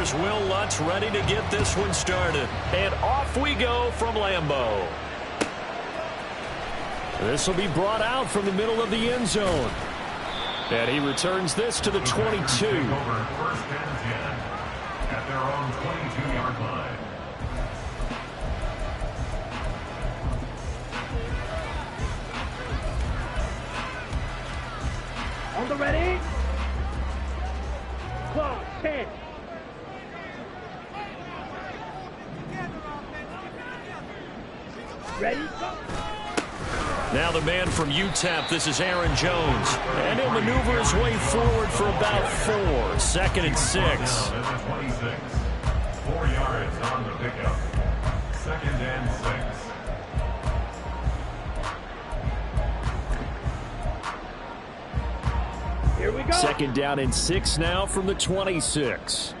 Here's Will Lutz ready to get this one started. And off we go from Lambeau. This will be brought out from the middle of the end zone. And he returns this to the 22. First and 10 at their own 22-yard line. On the ready. Clock 10. Ready, go. Now the man from UTEP, this is Aaron Jones. And he'll maneuver his way forward for about 4. 2nd and 6. 4 yards on the pickup. 2nd and 6. Here we go. 2nd down and 6 now from the 26.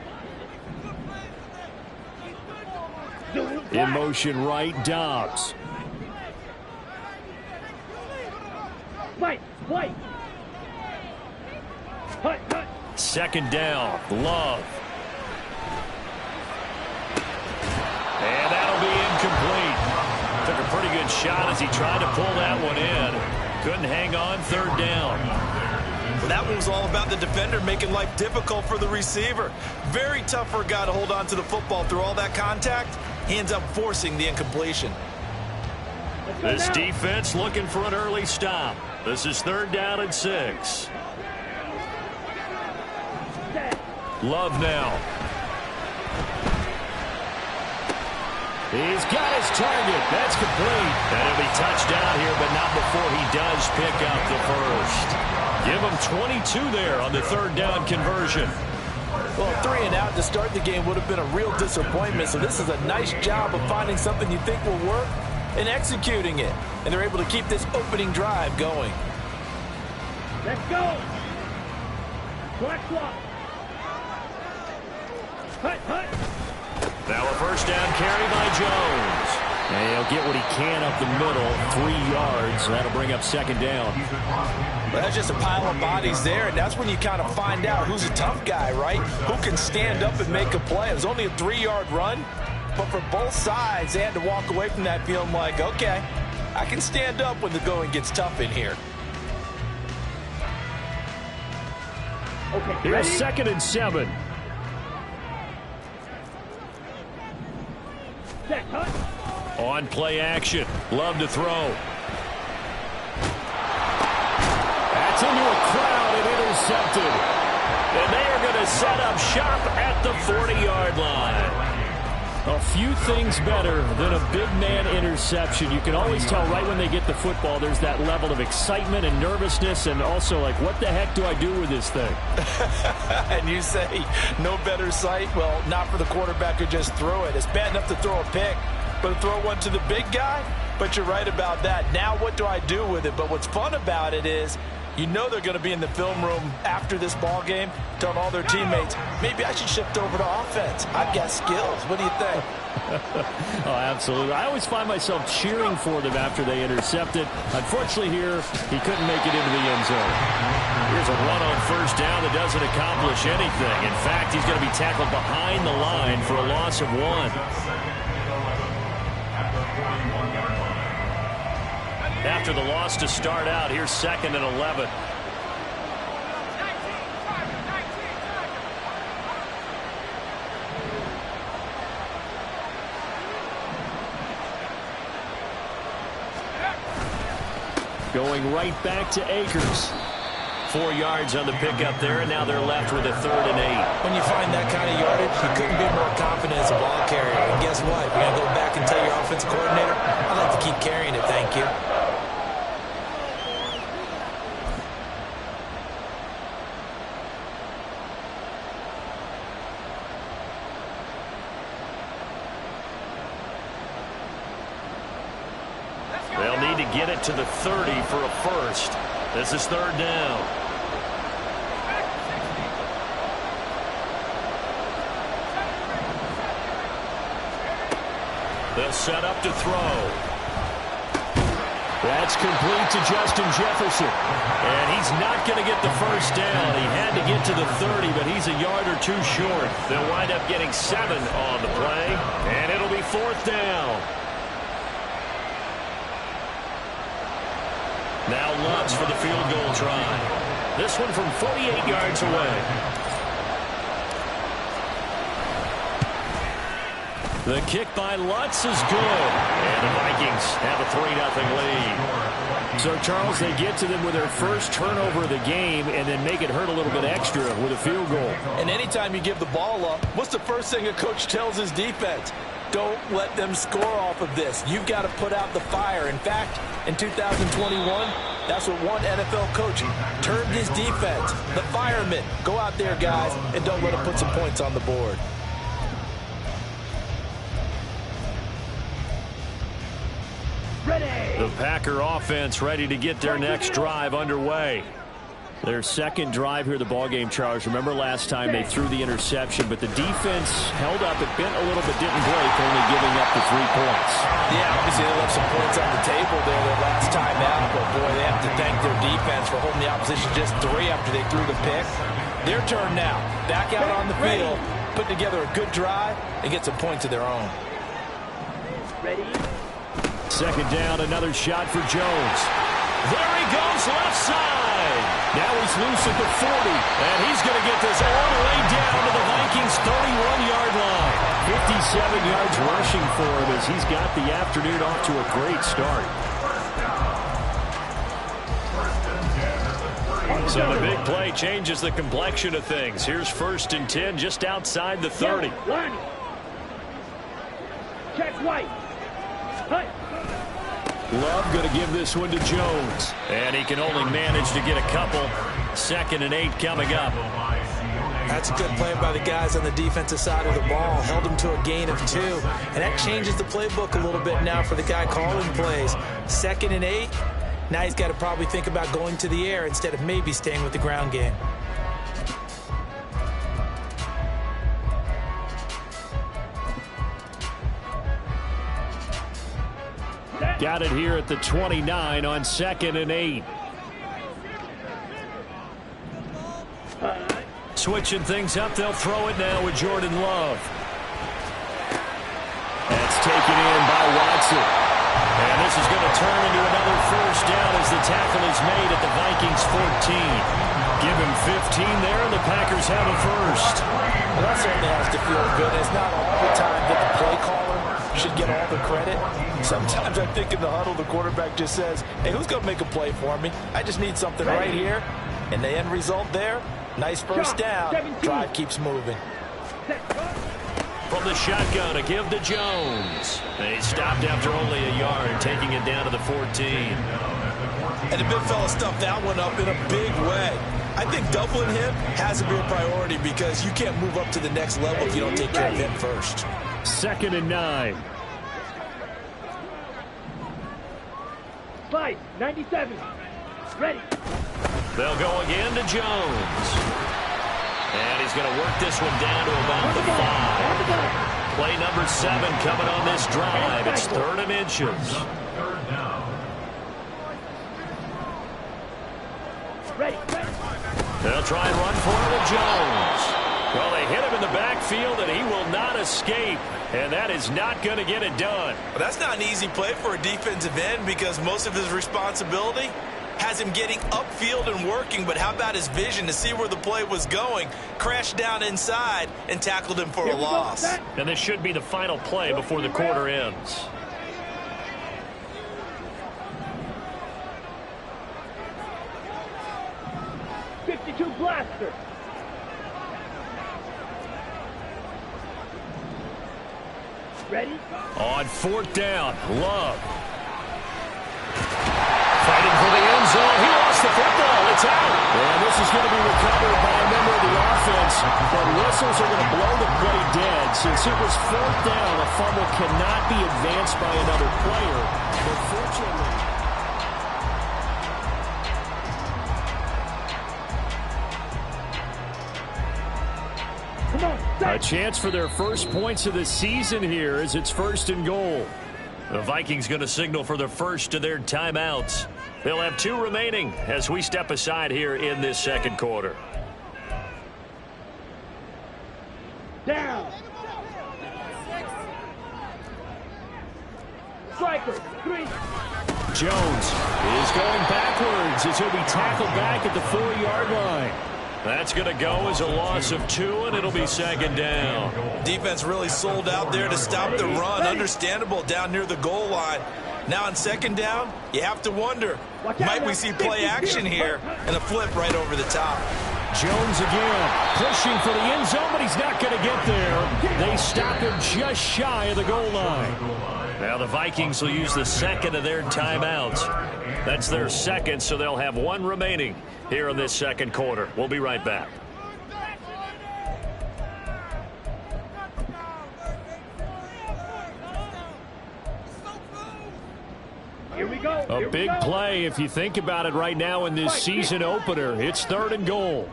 In motion right, Dobbs. Fight. Hut. 2nd down, Love. And that'll be incomplete. Took a pretty good shot as he tried to pull that one in. Couldn't hang on, 3rd down. Well, that one was all about the defender making life difficult for the receiver. Very tough for a guy to hold on to the football through all that contact. He ends up forcing the incompletion. This defense looking for an early stop. This is 3rd down and 6. Love now. He's got his target. That's complete. And he'll be touchdown here, but not before he does pick up the first. Give him 22 there on the 3rd down conversion. Well, 3 and out to start the game would have been a real disappointment. So this is a nice job of finding something you think will work and executing it. And they're able to keep this opening drive going. Let's go. Clock. Hut. Now a 1st down carry by Jones. And he'll get what he can up the middle, 3 yards. That'll bring up 2nd down. Well, that's just a pile of bodies there, and that's when you kind of find out who's a tough guy, right? Who can stand up and make a play. It was only a 3-yard run, but for both sides, they had to walk away from that feeling like, okay, I can stand up when the going gets tough in here. Okay, here's ready? 2nd and 7. Set, hut. On play action. Love to throw. That's into a crowd and intercepted. And they are going to set up shop at the 40-yard line. A few things better than a big man interception. You can always tell right when they get the football, there's that level of excitement and nervousness, and also like, what the heck do I do with this thing? And you say, no better sight? Well, not for the quarterback who just threw it. It's bad enough to throw a pick, but to throw one to the big guy? But you're right about that. Now what do I do with it? But what's fun about it is, you know they're going to be in the film room after this ball game telling all their teammates, maybe I should shift over to offense. I've got skills. What do you think? Oh, absolutely. I always find myself cheering for them after they intercept it. Unfortunately here, he couldn't make it into the end zone. Here's a run on 1st down that doesn't accomplish anything. In fact, he's going to be tackled behind the line for a loss of 1. After the loss to start out, here's 2nd and 11. Going right back to Akers. 4 yards on the pickup there, and now they're left with a 3rd and 8. When you find that kind of yardage, you couldn't be more confident as a ball carrier. And guess what? You're going to go back and tell your offensive coordinator, I'd like to keep carrying it, thank you. They'll need to get it to the 30 for a first. This is 3rd down. They'll set up to throw. That's complete to Justin Jefferson. And he's not going to get the first down. He had to get to the 30, but he's a yard or two short. They'll wind up getting 7 on the play, and it'll be 4th down. Now Lutz for the field goal try. This one from 48 yards away. The kick by Lutz is good. And the Vikings have a 3-0 lead. So, Charles, they get to them with their first turnover of the game and then make it hurt a little bit extra with a field goal. And anytime you give the ball up, what's the first thing a coach tells his defense? Don't let them score off of this. You've got to put out the fire. In fact, in 2021, that's what one NFL coach termed his defense. The firemen. Go out there, guys, and don't let them put some points on the board. The Packer offense ready to get their next drive underway. Their second drive here, the ballgame, Charles. Remember last time they threw the interception, but the defense held up. It bent a little bit, didn't break, only giving up the 3 points. Yeah, obviously they left some points on the table there their last time out, but boy, they have to thank their defense for holding the opposition just 3 after they threw the pick. Their turn now. Back out on the field, put together a good drive, and get some points of their own. Ready? Second down, another shot for Jones. There he goes, left side. Now he's loose at the 40, and he's going to get this all the way down to the Vikings' 31-yard line. 57 yards rushing for him as he's got the afternoon off to a great start. So the big play changes the complexion of things. Here's 1st and 10 just outside the 30. Lonnie. Check White. Hut. Love going to give this one to Jones. And he can only manage to get a couple. 2nd and 8 coming up. That's a good play by the guys on the defensive side of the ball. Held them to a gain of 2. And that changes the playbook a little bit now for the guy calling plays. 2nd and 8. Now he's got to probably think about going to the air instead of maybe staying with the ground game. Got it here at the 29 on 2nd and 8. Switching things up, they'll throw it now with Jordan Love. That's taken in by Watson. And this is going to turn into another 1st down as the tackle is made at the Vikings 14. Give him 15 there, and the Packers have a 1st. Well, that certainly has to feel good. It's not all the time that the play caller should get all the credit. Sometimes I think in the huddle, the quarterback just says, hey, who's going to make a play for me? I just need something right here. And the end result there, nice 1st down. Drive keeps moving. From the shotgun, a give to Jones. They stopped after only a yard, taking it down to the 14. And the big fella stuffed that one up in a big way. I think doubling him has to be a priority because you can't move up to the next level if you don't take care of him first. 2nd and 9. 5, 97. Ready. They'll go again to Jones. And he's going to work this one down to about the 5. Play number 7 coming on this drive. It's 3rd and inches. Ready. They'll try and run for it with Jones. Well, they hit him in the backfield, and he will not escape. And that is not going to get it done. Well, that's not an easy play for a defensive end because most of his responsibility has him getting upfield and working, but how about his vision to see where the play was going? Crashed down inside and tackled him for a loss. And this should be the final play before the quarter ends. .52 blaster. Ready? On 4th down, Love. Fighting for the end zone. He lost the football. It's out. And this is going to be recovered by a member of the offense. But whistles are going to blow the play dead. Since it was 4th down, a fumble cannot be advanced by another player. But fortunately... A chance for their first points of the season here as it's 1st and goal. The Vikings going to signal for the first of their timeouts. They'll have 2 remaining as we step aside here in this second quarter. Down. Striker, 3. Jones is going backwards as he'll be tackled back at the 4-yard line. That's going to go as a loss of 2, and it'll be second down. Defense really sold out there to stop the run. Understandable down near the goal line. Now on second down, you have to wonder, might we see play action here? And a flip right over the top. Jones again, pushing for the end zone, but he's not going to get there. They stop him just shy of the goal line. Now the Vikings will use the second of their timeouts. That's their second, so they'll have 1 remaining here in this second quarter. We'll be right back. Here we go. A big play if you think about it right now in this season opener. It's 3rd and goal.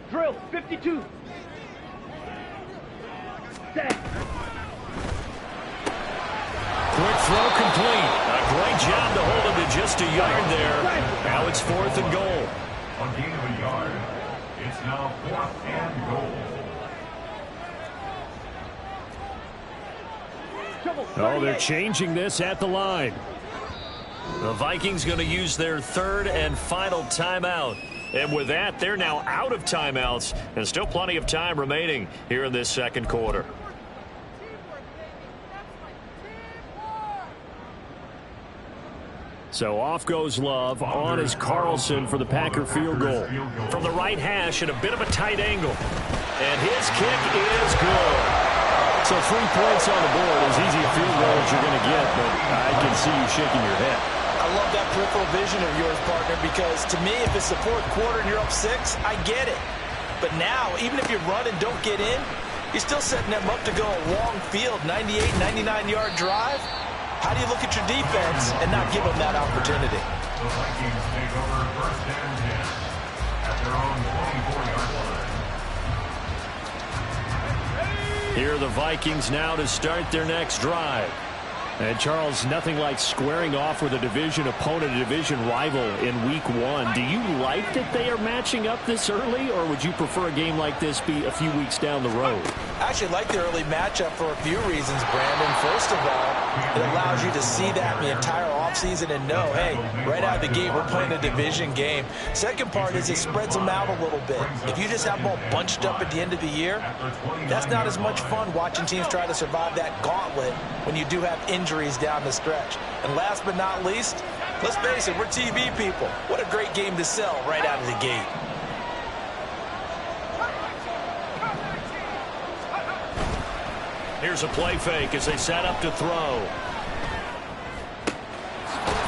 Drill, 52. Set. Quick throw complete. A great job to hold him to just a yard there. Now it's 4th and goal. On gain of a yard, it's now 4th and goal. Oh, they're changing this at the line. The Vikings going to use their 3rd and final timeout. And with that, they're now out of timeouts. And still plenty of time remaining here in this second quarter. So off goes Love. On is Carlson for the Packer field goal. From the right hash at a bit of a tight angle. And his kick is good. So 3 points on the board. As easy a field goal as you're going to get, but I can see you shaking your head. I love that peripheral vision of yours, partner, because to me, if it's the 4th quarter and you're up 6, I get it. But now, even if you run and don't get in, you're still setting them up to go a long field, 98, 99-yard drive. How do you look at your defense and not give them that opportunity? The Vikings take over 1st and 10 at their own 24-yard line. Here are the Vikings now to start their next drive. And, Charles, nothing like squaring off with a division opponent, a division rival in Week 1. Do you like that they are matching up this early, or would you prefer a game like this be a few weeks down the road? I actually like the early matchup for a few reasons, Brandon. First of all, it allows you to see that the entire offseason and know, hey, right out of the gate, we're playing a division game. Second part is it spreads them out a little bit. If you just have them all bunched up at the end of the year, that's not as much fun watching teams try to survive that gauntlet when you do have injuries down the stretch. And last but not least, let's face it, we're TV people. What a great game to sell right out of the gate. Here's a play fake as they set up to throw.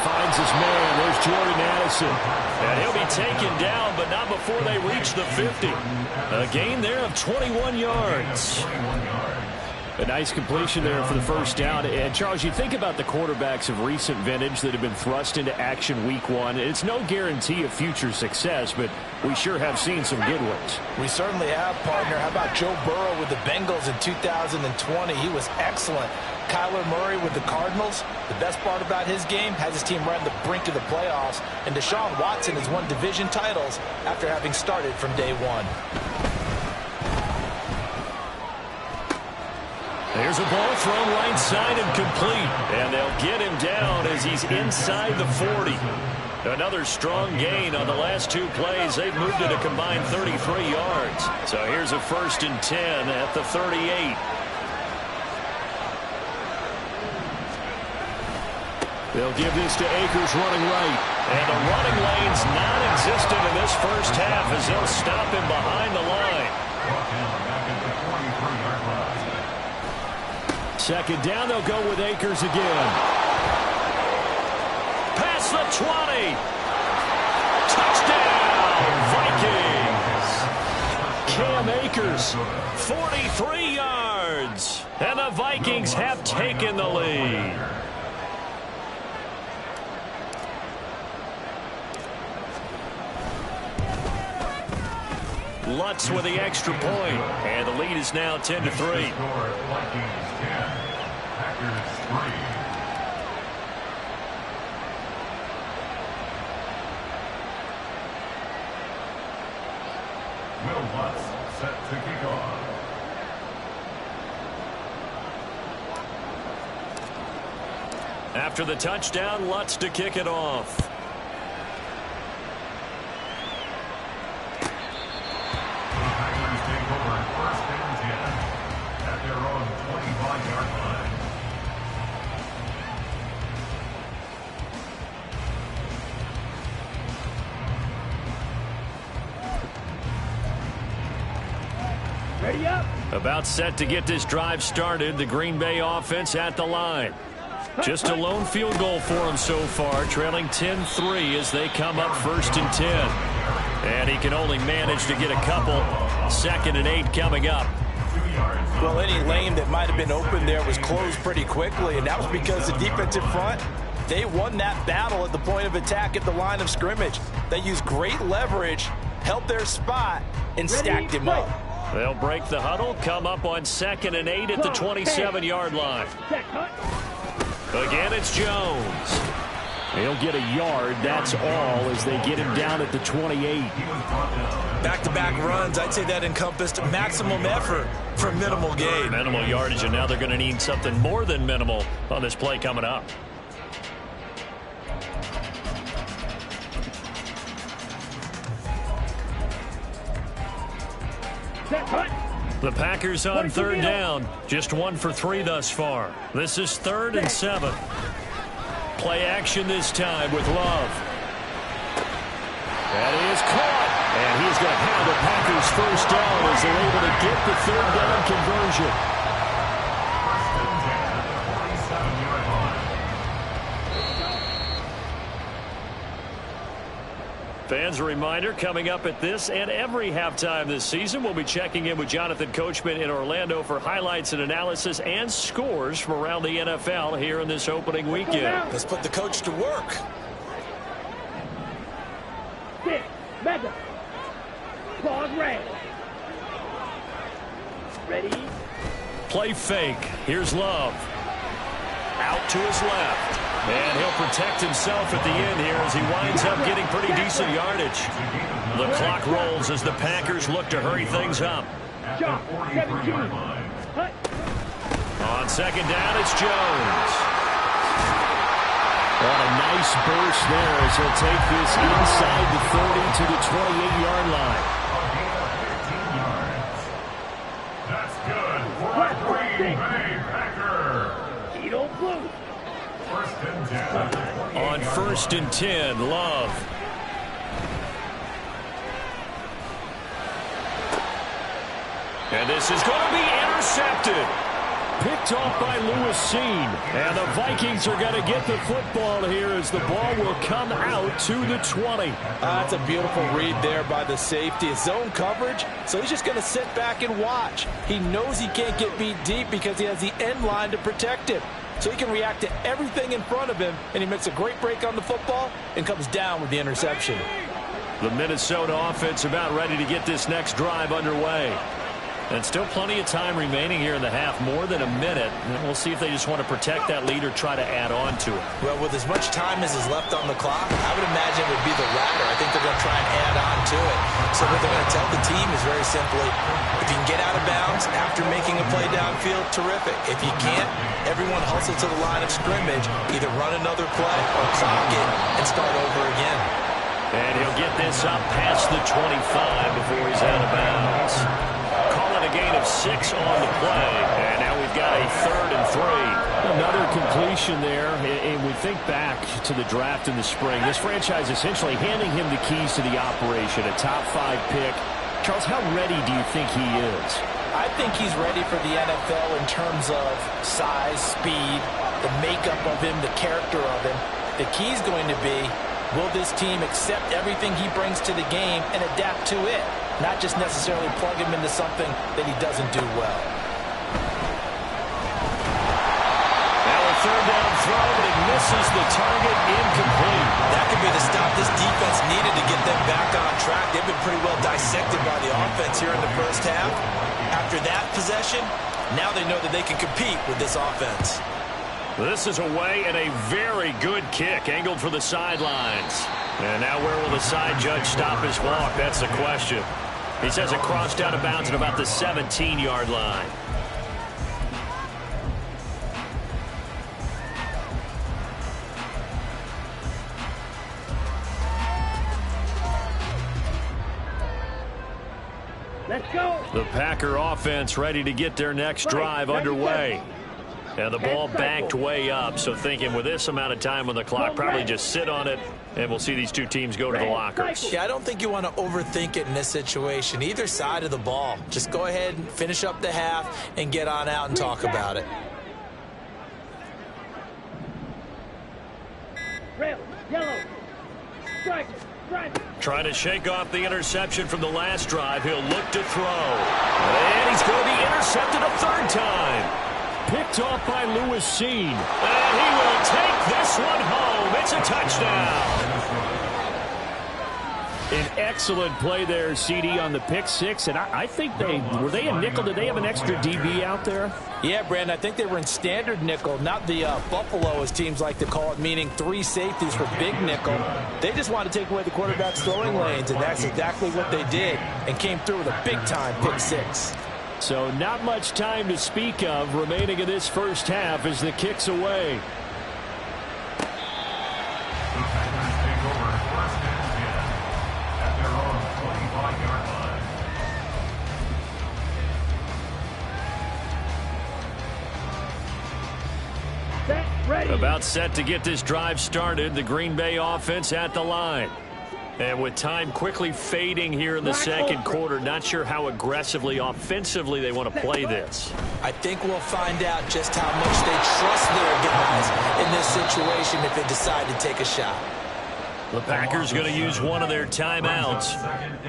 Finds his man. There's Jordan Addison. And he'll be taken down, but not before they reach the 50. A gain there of 21 yards. A nice completion there for the first down. And, Charles, you think about the quarterbacks of recent vintage that have been thrust into action Week 1. It's no guarantee of future success, but we sure have seen some good ones. We certainly have, partner. How about Joe Burrow with the Bengals in 2020? He was excellent. Kyler Murray with the Cardinals. The best part about his game, has his team right on the brink of the playoffs. And Deshaun Watson has won division titles after having started from day one. There's a ball thrown right side and complete. And they'll get him down as he's inside the 40. Another strong gain on the last 2 plays. They've moved it a combined 33 yards. So here's a 1st and 10 at the 38. They'll give this to Akers running right. And the running lane's non-existent in this first half as they'll stop him behind the line. Second down, they'll go with Akers again. Past the 20. Touchdown, Vikings. Cam Akers, 43 yards. And the Vikings have taken the lead. Lutz with the extra point, and the lead is now 10-3. Will Lutz set to kick off. After the touchdown, Lutz to kick it off. The Packers take over 1st and 10 at their own 25-yard line. Ready up. About set to get this drive started. The Green Bay offense at the line. Just a lone field goal for him so far, trailing 10-3 as they come up 1st and 10. And he can only manage to get a couple. 2nd and 8 coming up. Well, any lane that might have been open there was closed pretty quickly, and that was because the defensive front, they won that battle at the point of attack at the line of scrimmage. They used great leverage, held their spot, and stacked him up. They'll break the huddle, come up on 2nd and 8 at the 27-yard line. Again, it's Jones. He'll get a yard, that's all, as they get him down at the 28. Back-to-back runs, I'd say that encompassed maximum effort for minimal gain. Minimal yardage, and now they're going to need something more than minimal on this play coming up. The Packers on 3rd down. Just 1 for 3 thus far. This is 3rd and 7. Play action this time with Love. That is caught. And he's going to have the Packers 1st down as they're able to get the 3rd down conversion. 1st and 10 at the 47-yard line. Fans, a reminder, coming up at this and every halftime this season, we'll be checking in with Jonathan Coachman in Orlando for highlights and analysis and scores from around the NFL here in this opening weekend. Let's put the coach to work. Six. Mega. Claws red. Ready. Play fake. Here's Love. Out to his left. And he'll protect himself at the end here as he winds up getting pretty decent yardage. The clock rolls as the Packers look to hurry things up. Shot. 17. Hut. On 2nd down, it's Jones. On a nice burst there as he'll take this inside the 30 to the 28-yard line. That's good for a Green Bay Packer. Eat old blue. 1st and 10. On 1st and 10, Love. And this is going to be intercepted. Picked off by Lewis Seen. And the Vikings are going to get the football here as the ball will come out to the 20. That's a beautiful read there by the safety. It's zone coverage, so he's just going to sit back and watch. He knows he can't get beat deep because he has the end line to protect him. So he can react to everything in front of him, and he makes a great break on the football and comes down with the interception. The Minnesota offense about ready to get this next drive underway. And still plenty of time remaining here in the half, more than a minute. And we'll see if they just want to protect that lead or try to add on to it. Well, with as much time as is left on the clock, I would imagine it would be the latter. I think they're going to try and add on to it. So what they're going to tell the team is very simply, if you can get out of bounds after making a play downfield, terrific. If you can't, everyone hustle to the line of scrimmage, either run another play or clock it and start over again. And he'll get this up past the 25 before he's out of bounds. A gain of 6 on the play, and now we've got a 3rd and 3. Another completion there, and we think back to the draft in the spring. This franchise essentially handing him the keys to the operation, a top 5 pick. Charles, how ready do you think he is? I think he's ready for the NFL in terms of size, speed, the makeup of him, the character of him. The key is going to be, will this team accept everything he brings to the game and adapt to it? Not just necessarily plug him into something that he doesn't do well. Now a 3rd down throw, but it misses the target, incomplete. That could be the stop this defense needed to get them back on track. They've been pretty well dissected by the offense here in the 1st half. After that possession, now they know that they can compete with this offense. This is away and a very good kick, angled for the sidelines. And now where will the side judge stop his walk? That's the question. He says it crossed out of bounds at about the 17-yard line. Let's go. The Packer offense ready to get their next drive underway. And the ball backed way up, so thinking with this amount of time on the clock, probably just sit on it, and we'll see these two teams go to the lockers. Yeah, I don't think you want to overthink it in this situation. Either side of the ball. Just go ahead and finish up the half and get on out and talk about it. Red, yellow, striker, striker. Trying to shake off the interception from the last drive. He'll look to throw. And he's going to be intercepted a third time. Picked off by Lewis Seen. And he will take this one home. It's a touchdown. An excellent play there, CD, on the pick six. And I think were they in nickel? Did they have an extra DB out there? Yeah, Brandon, I think they were in standard nickel, not the Buffalo, as teams like to call it, meaning 3 safeties for big nickel. They just wanted to take away the quarterback's throwing lanes, and that's exactly what they did, and came through with a big-time pick six. So not much time to speak of remaining in this first half as the kick's away. The Packers take over first and 10 at their own 25-yard line. Set, ready. About set to get this drive started. The Green Bay offense at the line. And with time quickly fading here in the second quarter, not sure how aggressively, offensively they want to play this. I think we'll find out just how much they trust their guys in this situation if they decide to take a shot. The Packers going to use one of their timeouts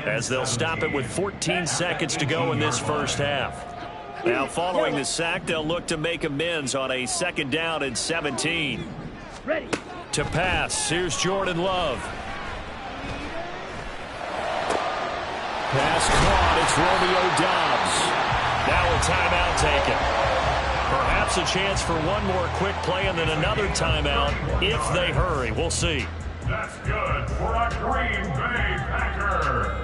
as they'll stop it with 14 seconds to go in this first half. Now following the sack, they'll look to make amends on a second down and 17. Ready. To pass, here's Jordan Love. Pass caught. It's Romeo Doubs. Now a timeout taken. Perhaps a chance for one more quick play and then another timeout if they hurry. We'll see. That's good for a Green Bay Packer.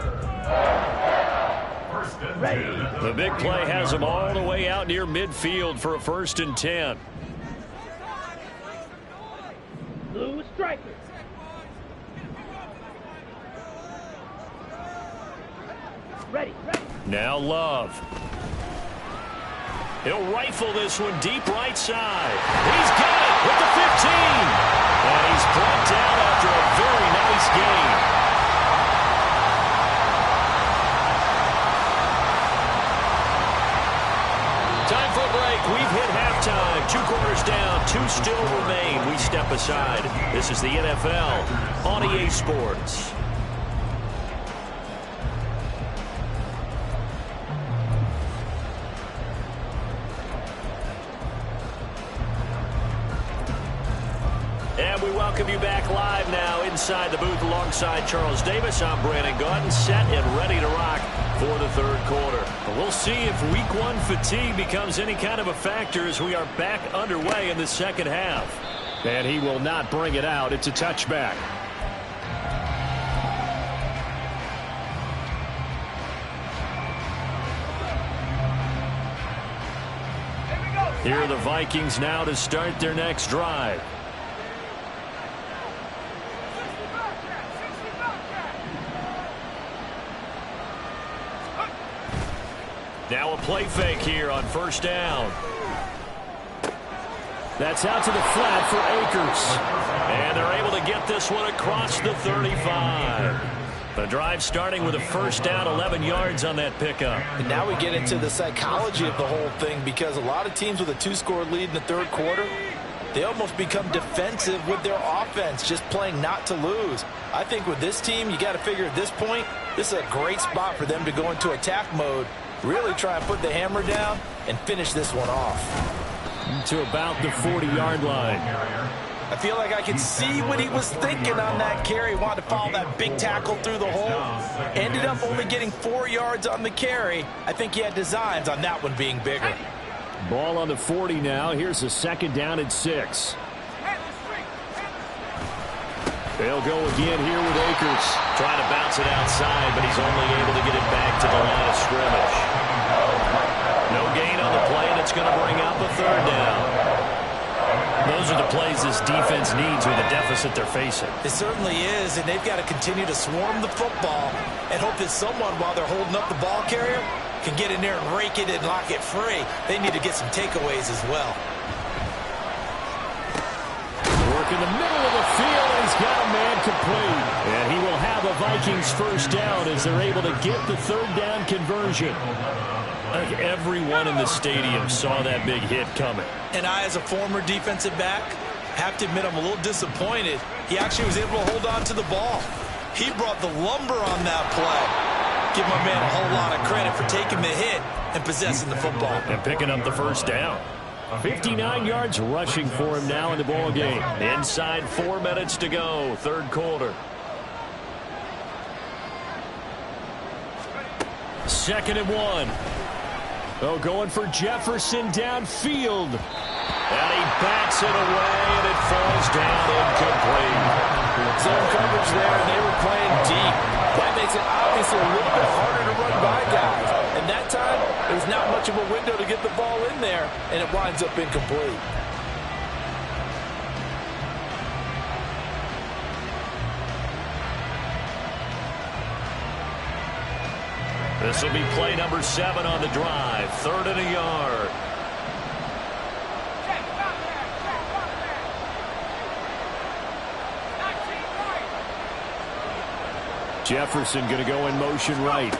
First and 10. The big play has them all the way out near midfield for a first and 10. Blue striker. Ready, ready. Now Love. He'll rifle this one deep right side. He's got it with the 15. And he's brought down after a very nice game. Time for a break. We've hit halftime. 2 quarters down. 2 still remain. We step aside. This is the NFL on EA Sports. And we welcome you back live now inside the booth alongside Charles Davis. I'm Brandon Gaudin, set and ready to rock for the third quarter. We'll see if week 1 fatigue becomes any kind of a factor as we are back underway in the second half. And he will not bring it out. It's a touchback. Here are the Vikings now to start their next drive. Now a play fake here on first down. That's out to the flat for Akers. And they're able to get this one across the 35. The drive starting with a first down, 11 yards on that pickup. And now we get into the psychology of the whole thing, because a lot of teams with a 2-score lead in the third quarter, they almost become defensive with their offense, just playing not to lose. I think with this team, you got to figure at this point, this is a great spot for them to go into attack mode, really try and put the hammer down and finish this one off. To about the 40-yard line. I feel like I could see what he was thinking on that carry. Wanted to follow that big tackle through the hole. Ended up only getting 4 yards on the carry. I think he had designs on that one being bigger. Ball on the 40 now. Here's a second down and 6. They'll go again here with Akers. Trying to bounce it outside, but he's only able to get it back to the line of scrimmage. No gain on the play, and it's going to bring up a third down. Those are the plays this defense needs with the deficit they're facing. It certainly is, and they've got to continue to swarm the football and hope that someone, while they're holding up the ball carrier, can get in there and rake it and lock it free. They need to get some takeaways as well. Work in the middle of the field, and he's got a man complete. And he will have a Vikings first down as they're able to get the third down conversion. I think everyone in the stadium saw that big hit coming. And I, as a former defensive back, have to admit I'm a little disappointed. He actually was able to hold on to the ball. He brought the lumber on that play. Give my man a whole lot of credit for taking the hit and possessing the football. And picking up the first down. 59 yards rushing for him now in the ball game. Inside 4 minutes to go, third quarter. Second and 1. Oh, going for Jefferson downfield. And he bats it away, and it falls down incomplete. Zone coverage there, and they were playing deep. That makes it obviously a little bit harder to run by guys. And that time, there's not much of a window to get the ball in there, and it winds up incomplete. This will be play number 7 on the drive. 3rd and a yard. Jefferson going to go in motion right.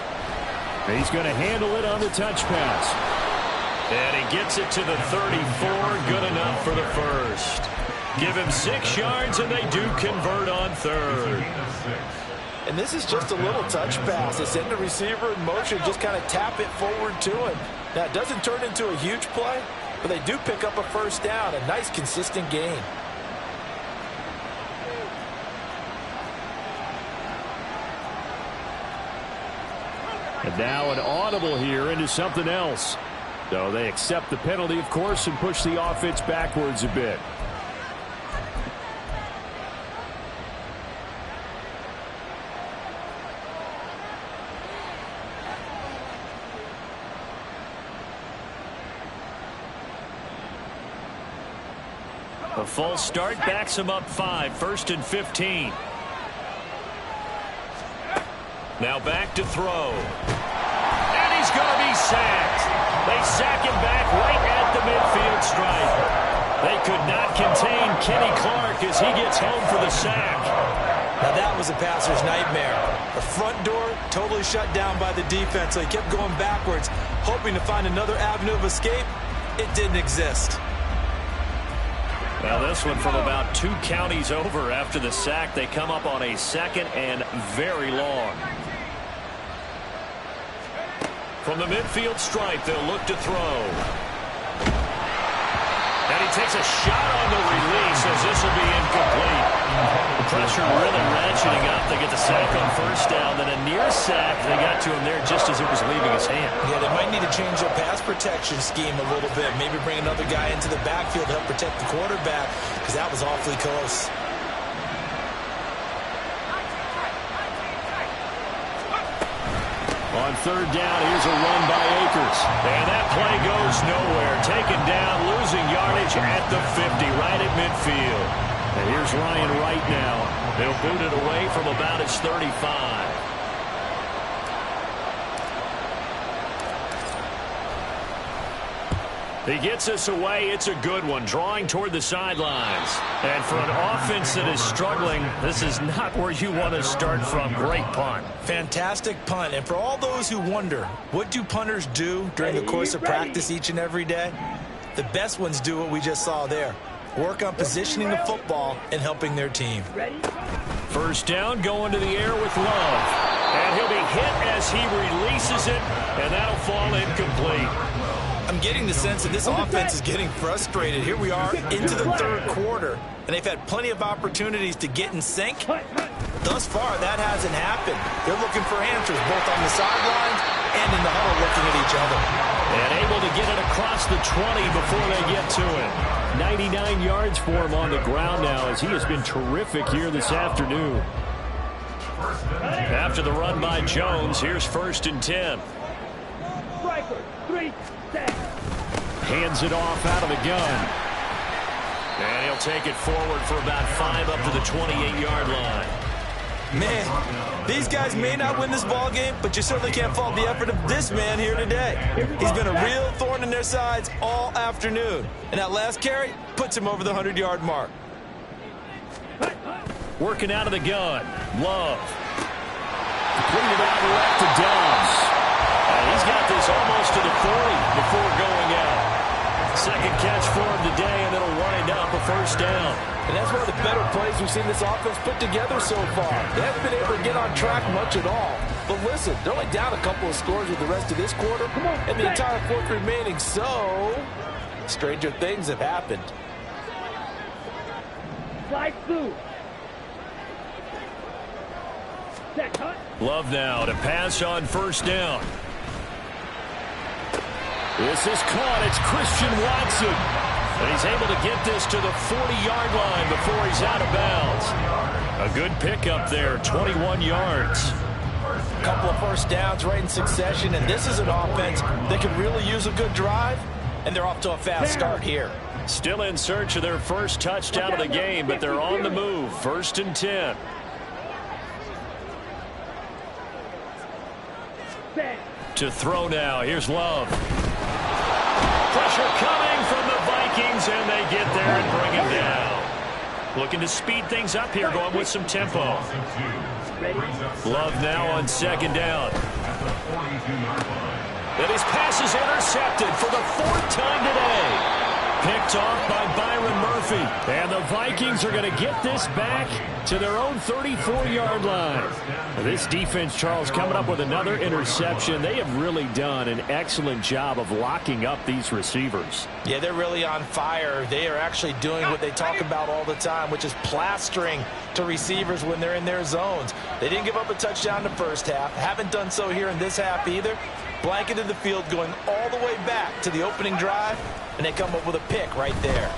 He's going to handle it on the touch pass. And he gets it to the 34. Good enough for the first. Give him 6 yards, and they do convert on 3rd. And this is just a little touch pass. They send the receiver in motion, just kind of tap it forward to him. Now, it doesn't turn into a huge play, but they do pick up a first down. A nice, consistent gain. And now an audible here into something else. So they accept the penalty, of course, and push the offense backwards a bit. A false start backs him up 5. 1st and 15. Now back to throw. And he's going to be sacked. They sack him back right at the midfield stripe. They could not contain Kenny Clark as he gets home for the sack. Now that was a passer's nightmare. The front door totally shut down by the defense, so he kept going backwards, hoping to find another avenue of escape. It didn't exist. Now this one from about 2 counties over after the sack. They come up on a 2nd and very long. From the midfield stripe, they'll look to throw. And he takes a shot on the release as this will be incomplete. The pressure really ratcheting up. They get the sack on first down. Then a near sack. They got to him there just as it was leaving his hand. Yeah, they might need to change their pass protection scheme a little bit. Maybe bring another guy into the backfield to help protect the quarterback, because that was awfully close. On 3rd down, here's a run by Akers. And that play goes nowhere. Taken down, losing yardage at the 50, right at midfield. And here's Ryan Wright now. They'll boot it away from about his 35. He gets us away. It's a good one, drawing toward the sidelines. And for an offense that is struggling, this is not where you want to start from. Great punt. Fantastic punt. And for all those who wonder, what do punters do during the course of practice each and every day? The best ones do what we just saw there. Work on positioning the football and helping their team. First down, going to the air with Love. And he'll be hit as he releases it, and that'll fall incomplete. I'm getting the sense that this offense is getting frustrated. Here we are into the 3rd quarter, and they've had plenty of opportunities to get in sync. Thus far, that hasn't happened. They're looking for answers both on the sidelines and in the huddle looking at each other. And able to get it across the 20 before they get to it. 99 yards for him on the ground now as he has been terrific here this afternoon. After the run by Jones, here's 1st and 10. Striker, 3, set. Hands it off out of the gun. And he'll take it forward for about 5 up to the 28-yard line. Man, these guys may not win this ball game, but you certainly can't fault the effort of this man here today. He's been a real thorn in their sides all afternoon. And that last carry puts him over the 100-yard mark. Working out of the gun. Love. Completed out left to Dobbs. He's got this almost to the 40 before going out. Second catch for him today, and it'll wind up a 1st down. And that's one of the better plays we've seen this offense put together so far. They haven't been able to get on track much at all. But listen, they're only down a couple of scores with the rest of this quarter and the entire 4th remaining. So, stranger things have happened. Slide through. Set, cut. Love now to pass on 1st down. This is caught. It's Christian Watson. And he's able to get this to the 40-yard line before he's out of bounds. A good pickup there, 21 yards. A couple of 1st downs right in succession, and this is an offense that can really use a good drive, and they're off to a fast start here. Still in search of their 1st touchdown of the game, but they're on the move. 1st and 10. To throw now. Here's Love. Pressure coming from the Vikings, and they get there and bring him down. Looking to speed things up here, going with some tempo. Love now on 2nd down. And his pass is intercepted for the 4th time today. Picked off by Byron Murphy. And the Vikings are going to get this back to their own 34-yard line. This defense, Charles, coming up with another interception. They have really done an excellent job of locking up these receivers. Yeah, they're really on fire. They are actually doing what they talk about all the time, which is plastering to receivers when they're in their zones. They didn't give up a touchdown in the 1st half. Haven't done so here in this half either. Blanketed the field going all the way back to the opening drive, and they come up with a pick right there.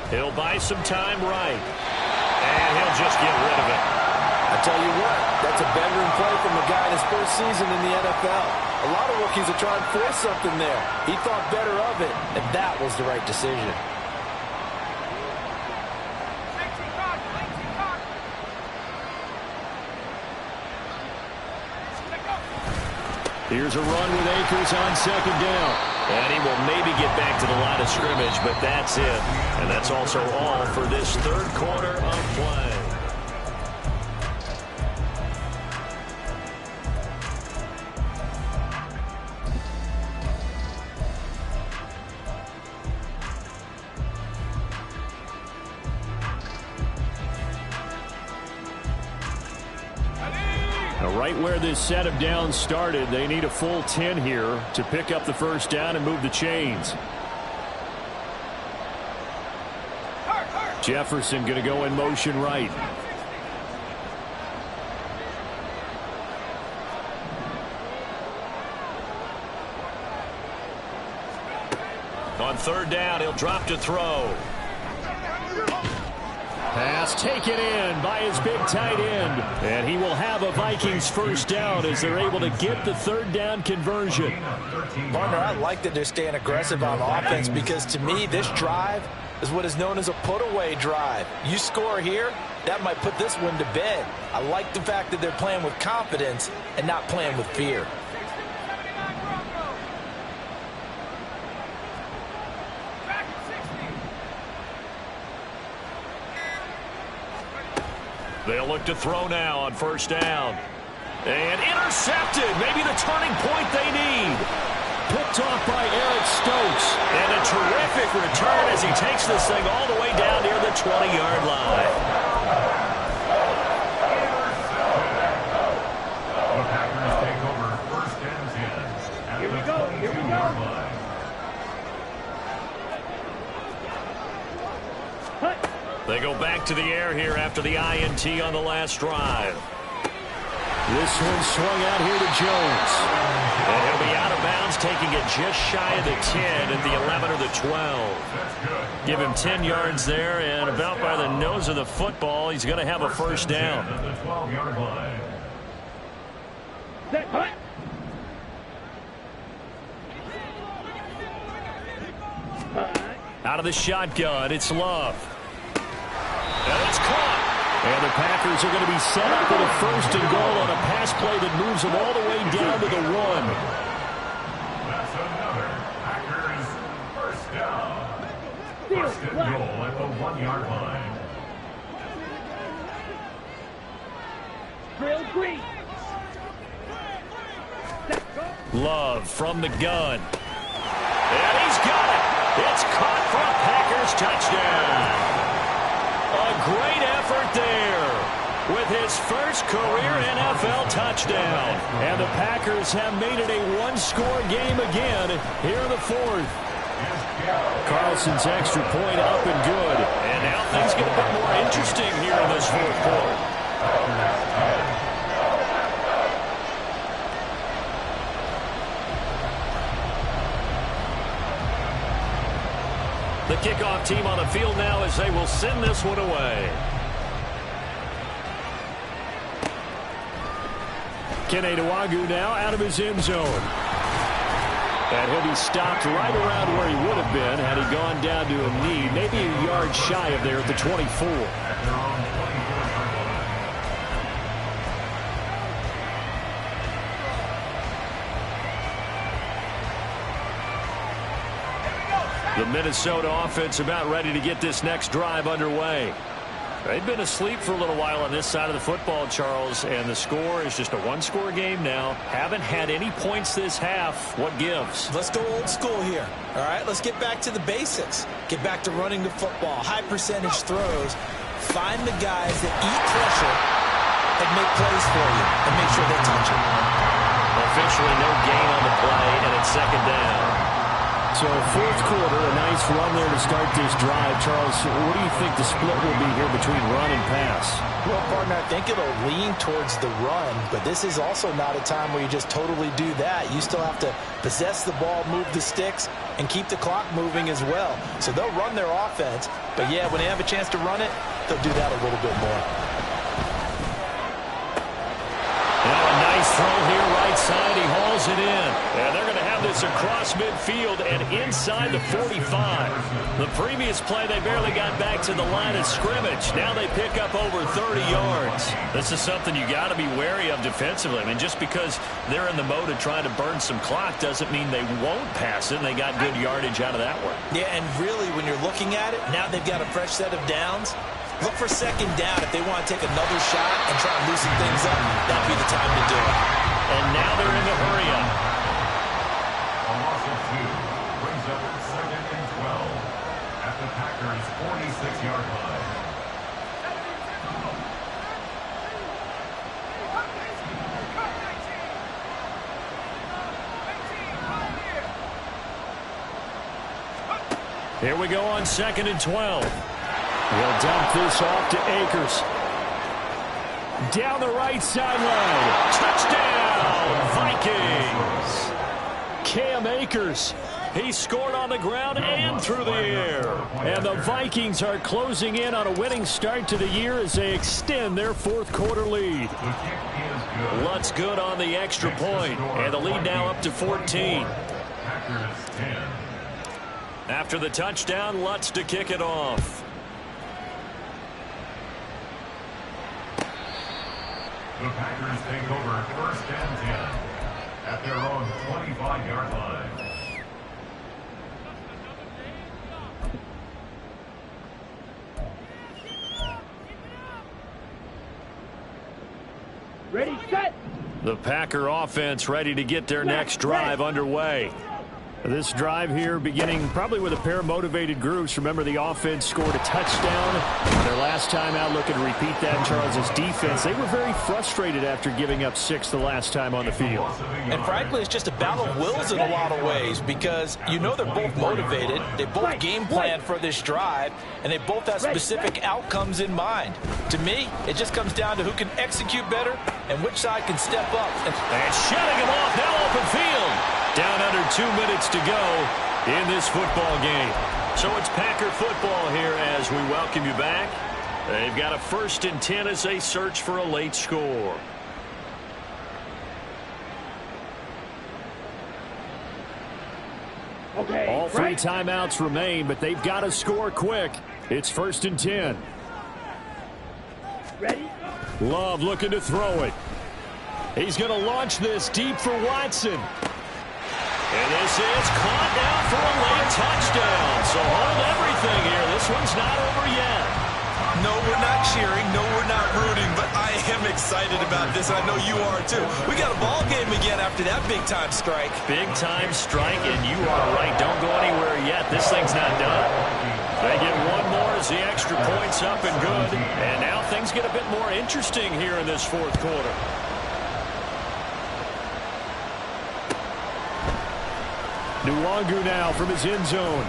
He'll buy some time right, and he'll just get rid of it. I tell you what, that's a veteran play from the guy in his 1st season in the NFL. A lot of rookies are trying to force something there. He thought better of it, and that was the right decision. Here's a run with Akers on 2nd down. And he will maybe get back to the line of scrimmage, but that's it. And that's also all for this 3rd quarter of play. Right where this set of downs started, they need a full 10 here to pick up the 1st down and move the chains. Jefferson going to go in motion right. On 3rd down, he'll drop to throw. Pass taken in by his big tight end. And he will have a Vikings 1st down as they're able to get the 3rd down conversion. Partner, I like that they're staying aggressive on offense because to me, this drive is what is known as a put-away drive. You score here, that might put this one to bed. I like the fact that they're playing with confidence and not playing with fear. They'll look to throw now on 1st down. And intercepted. Maybe the turning point they need. Picked off by Eric Stokes. And a terrific return as he takes this thing all the way down near the 20-yard line. The Packers take over 1st and 10 at the 22-yard line. They go back to the air here after the INT on the last drive. This one swung out here to Jones. And he'll be out of bounds, taking it just shy of the 10 at the 11 or the 12. Give him 10 yards there, and about by the nose of the football, he's going to have a first down. Set, hut. Out of the shotgun, it's Love. And it's caught. And the Packers are going to be set up with a first and goal on a pass play that moves them all the way down to the 1. That's another Packers first down. First and goal at the 1-yard line. Drill green. Love from the gun. And he's got it. It's caught for a Packers touchdown. A great effort there with his first career NFL touchdown. And the Packers have made it a one-score game again here in the 4th. Carlson's extra point up and good. And now things get a bit more interesting here in this 4th quarter. The kickoff team on the field now as they will send this one away. Kene Nwangwu now out of his end zone. And he'll be stopped right around where he would have been had he gone down to a knee, maybe a yard shy of there at the 24. The Minnesota offense about ready to get this next drive underway. They've been asleep for a little while on this side of the football, Charles, and the score is just a one-score game now. Haven't had any points this half. What gives? Let's go old school here. All right, let's get back to the basics. Get back to running the football, high percentage throws. Find the guys that eat pressure and make plays for you and make sure they touch it. Officially no gain on the play, and it's second down. So 4th quarter, a nice run there to start this drive. Charles, what do you think the split will be here between run and pass? Well, partner, I think it'll lean towards the run, but this is also not a time where you just totally do that. You still have to possess the ball, move the sticks, and keep the clock moving as well. So they'll run their offense, but yeah, when they have a chance to run it, they'll do that a little bit more. Now a nice throw here, right side. He hauls it in. And they're going to have this across midfield and inside the 45. The previous play, they barely got back to the line of scrimmage. Now they pick up over 30 yards. This is something you got to be wary of defensively. I mean, just because they're in the mode of trying to burn some clock doesn't mean they won't pass it, and they got good yardage out of that one. Yeah, and really, when you're looking at it, now they've got a fresh set of downs. Look for second down if they want to take another shot and try and loosen things up. That'd be the time to do it. And now they're in the hurry-up. A loss of 2 brings up 2nd and 12 at the Packers' 46-yard line. Here we go on 2nd and 12. He'll dump this off to Akers. Down the right sideline. Touchdown, Vikings. Cam Akers. He scored on the ground and through the air. And the Vikings are closing in on a winning start to the year as they extend their 4th quarter lead. Lutz good on the extra point. And the lead now up to 14. Packers 10. After the touchdown, Lutz to kick it off. The Packers take over 1st and 10 at their own 25-yard line. Ready, set. The Packer offense ready to get their next drive underway. This drive here beginning probably with a pair of motivated groups. Remember, the offense scored a touchdown. Their last time out, looking to repeat that. Charles's defense, they were very frustrated after giving up 6 the last time on the field. And frankly, it's just a battle of wills in a lot of ways because you know they're both motivated. They both game plan for this drive, and they both have specific outcomes in mind. To me, it just comes down to who can execute better and which side can step up. And shutting him off, now open field. Down under 2 minutes to go in this football game. So it's Packer football here as we welcome you back. They've got a 1st and 10 as they search for a late score. Okay, all 3 timeouts remain, but they've got to score quick. It's 1st and 10. Ready? Love looking to throw it. He's going to launch this deep for Watson. And this is caught down for a late touchdown. So hold everything here. This one's not over yet. No, we're not cheering. No, we're not rooting. But I am excited about this. I know you are, too. We got a ball game again after that big-time strike. Big-time strike, and you are right. Don't go anywhere yet. This thing's not done. They get one more as the extra point's up and good. And now things get a bit more interesting here in this 4th quarter. Nwangu now from his end zone.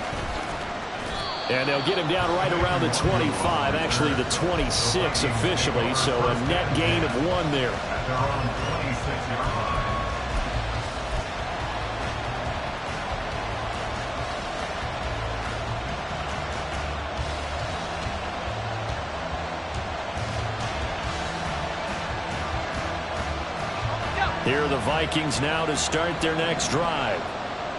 And they'll get him down right around the 25, actually the 26 officially, so a net gain of 1 there. Here are the Vikings now to start their next drive.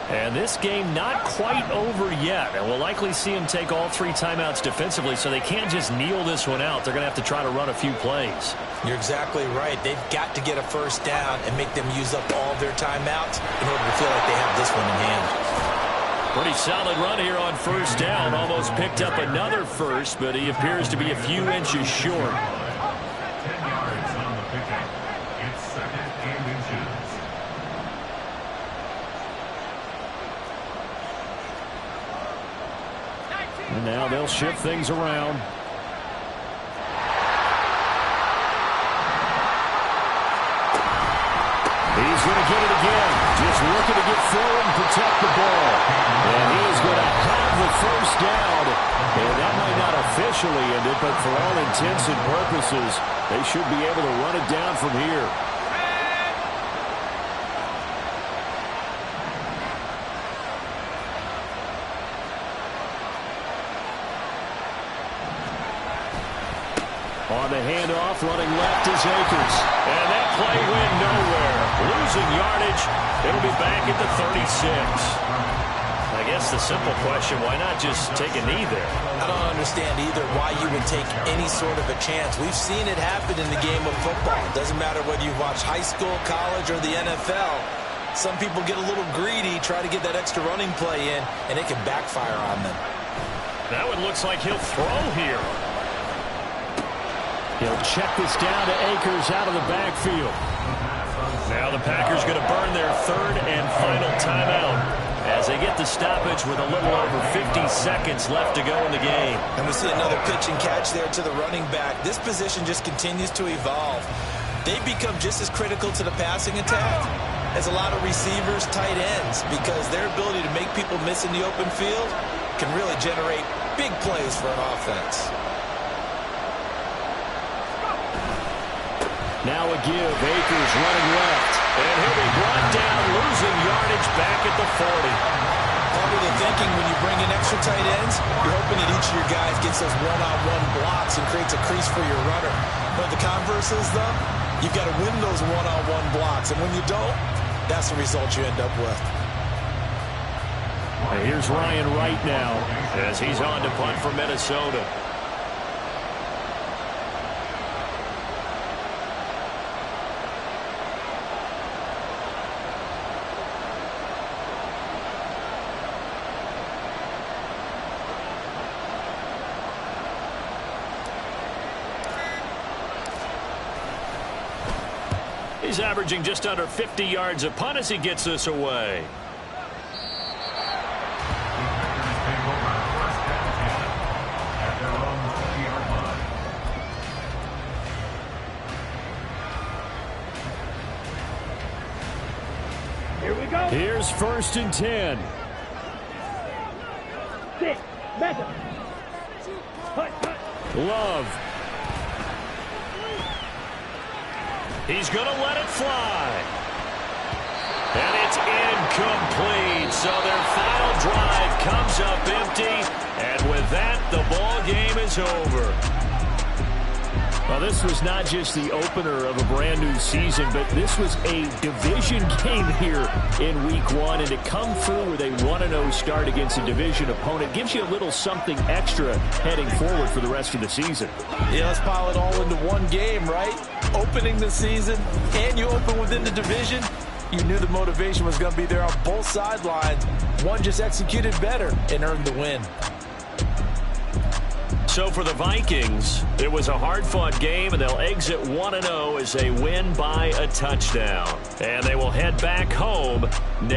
And this game not quite over yet. And we'll likely see them take all 3 timeouts defensively, so they can't just kneel this one out. They're going to have to try to run a few plays. You're exactly right. They've got to get a 1st down and make them use up all their timeouts in order to feel like they have this one in hand. Pretty solid run here on 1st down. Almost picked up another 1st, but he appears to be a few inches short. 10 yards on the pickup. It's 2nd and inches. And now they'll shift things around. He's going to get it again. Just looking to get forward and protect the ball. And he is going to have the 1st down. And that might not officially end it, but for all intents and purposes, they should be able to run it down from here. On the handoff, running left is Akers. And that play went nowhere. Losing yardage. It'll be back at the 36. I guess the simple question, why not just take a knee there? I don't understand either why you would take any sort of a chance. We've seen it happen in the game of football. It doesn't matter whether you watch high school, college, or the NFL. Some people get a little greedy, try to get that extra running play in, and it can backfire on them. That one looks like he'll throw here. He'll check this down to Akers out of the backfield. Now the Packers going to burn their 3rd and final timeout as they get the stoppage with a little over 50 seconds left to go in the game. And we see another pitch and catch there to the running back. This position just continues to evolve. They become just as critical to the passing attack as a lot of receivers, tight ends, because their ability to make people miss in the open field can really generate big plays for an offense. Now a give. Akers running left. And he'll be brought down, losing yardage back at the 40. Part of the thinking when you bring in extra tight ends, you're hoping that each of your guys gets those one-on-one blocks and creates a crease for your runner. But the converse is, though, you've got to win those one-on-one blocks. And when you don't, that's the result you end up with. And here's Ryan Wright now as he's on to punt for Minnesota. He's averaging just under 50 yards a punt as he gets this away. Here we go. Here's 1st and 10. Sit. Method. Hut, hut. Love. He's going to let it fly. And it's incomplete. So their final drive comes up empty. And with that, the ball game is over. Well, this was not just the opener of a brand new season, but this was a division game here in week 1. And to come through with a 1-0 start against a division opponent gives you a little something extra heading forward for the rest of the season. Yeah, let's pile it all into one game, right? Opening the season, and you open within the division. You knew the motivation was going to be there on both sidelines. One just executed better and earned the win. So for the Vikings, it was a hard-fought game, and they'll exit 1-0 as they win by a touchdown. And they will head back home